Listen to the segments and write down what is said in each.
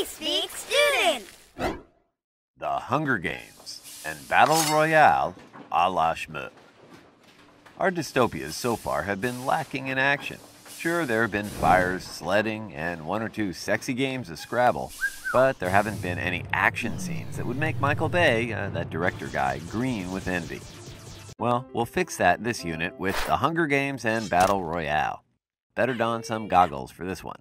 We speak student. The Hunger Games and Battle Royale a la Shmoop. Our dystopias so far have been lacking in action. Sure, there have been fires, sledding, and one or two sexy games of Scrabble, but there haven't been any action scenes that would make Michael Bay, that director guy, green with envy. Well, we'll fix that this unit with The Hunger Games and Battle Royale. Better don some goggles for this one.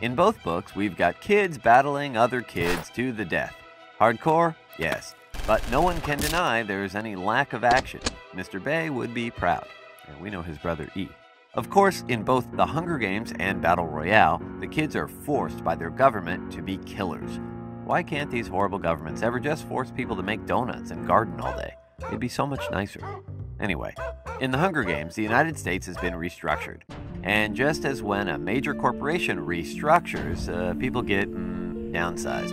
In both books, we've got kids battling other kids to the death. Hardcore? Yes. But no one can deny there's any lack of action. Mr. Bay would be proud. And we know his brother E. Of course, in both The Hunger Games and Battle Royale, the kids are forced by their government to be killers. Why can't these horrible governments ever just force people to make donuts and garden all day? It'd be so much nicer. Anyway, in The Hunger Games, the United States has been restructured. And just as when a major corporation restructures, people get downsized.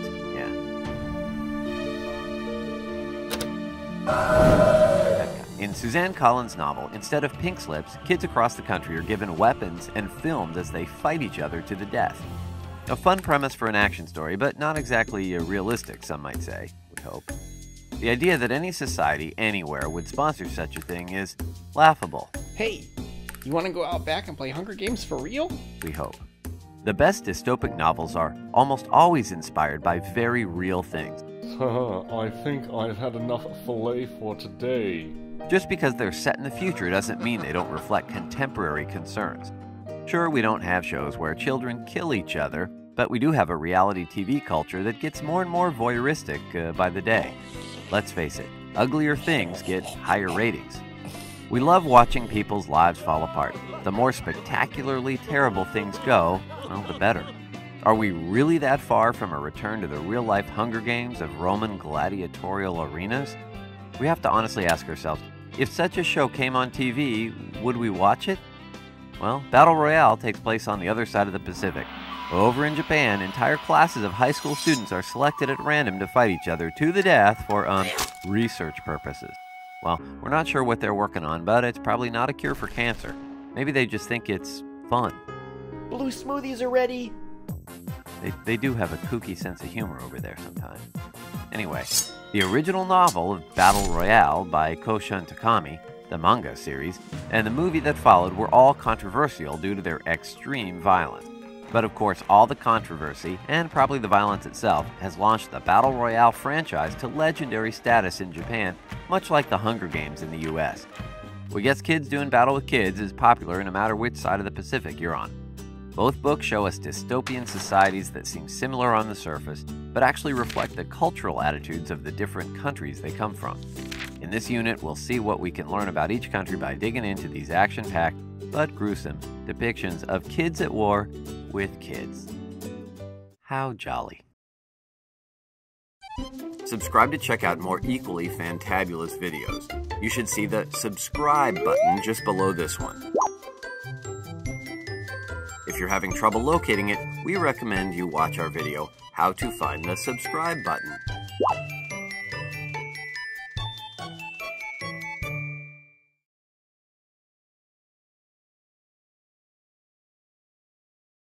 In Suzanne Collins' novel, instead of pink slips, kids across the country are given weapons and filmed as they fight each other to the death. A fun premise for an action story, but not exactly realistic, some might say, we hope. The idea that any society, anywhere, would sponsor such a thing is laughable. Hey, you want to go out back and play Hunger Games for real? We hope. The best dystopic novels are almost always inspired by very real things. I think I've had enough filet for today. Just because they're set in the future doesn't mean they don't reflect contemporary concerns. Sure, we don't have shows where children kill each other, but we do have a reality TV culture that gets more and more voyeuristic by the day. Let's face it, uglier things get higher ratings. We love watching people's lives fall apart. The more spectacularly terrible things go, well, the better. Are we really that far from a return to the real-life Hunger Games of Roman gladiatorial arenas? We have to honestly ask ourselves, if such a show came on TV, would we watch it? Well, Battle Royale takes place on the other side of the Pacific. Over in Japan, entire classes of high school students are selected at random to fight each other to the death for, research purposes. Well, we're not sure what they're working on, but it's probably not a cure for cancer. Maybe they just think it's fun. Blue smoothies are ready. They do have a kooky sense of humor over there sometimes. Anyway, the original novel of Battle Royale by Koshun Takami, the manga series, and the movie that followed were all controversial due to their extreme violence. But of course, all the controversy, and probably the violence itself, has launched the Battle Royale franchise to legendary status in Japan, much like the Hunger Games in the US. What gets kids doing battle with kids is popular no matter which side of the Pacific you're on. Both books show us dystopian societies that seem similar on the surface, but actually reflect the cultural attitudes of the different countries they come from. In this unit, we'll see what we can learn about each country by digging into these action-packed, but gruesome, depictions of kids at war with kids. How jolly. Subscribe to check out more equally fantabulous videos. You should see the subscribe button just below this one. If you're having trouble locating it, we recommend you watch our video, How to Find the Subscribe Button.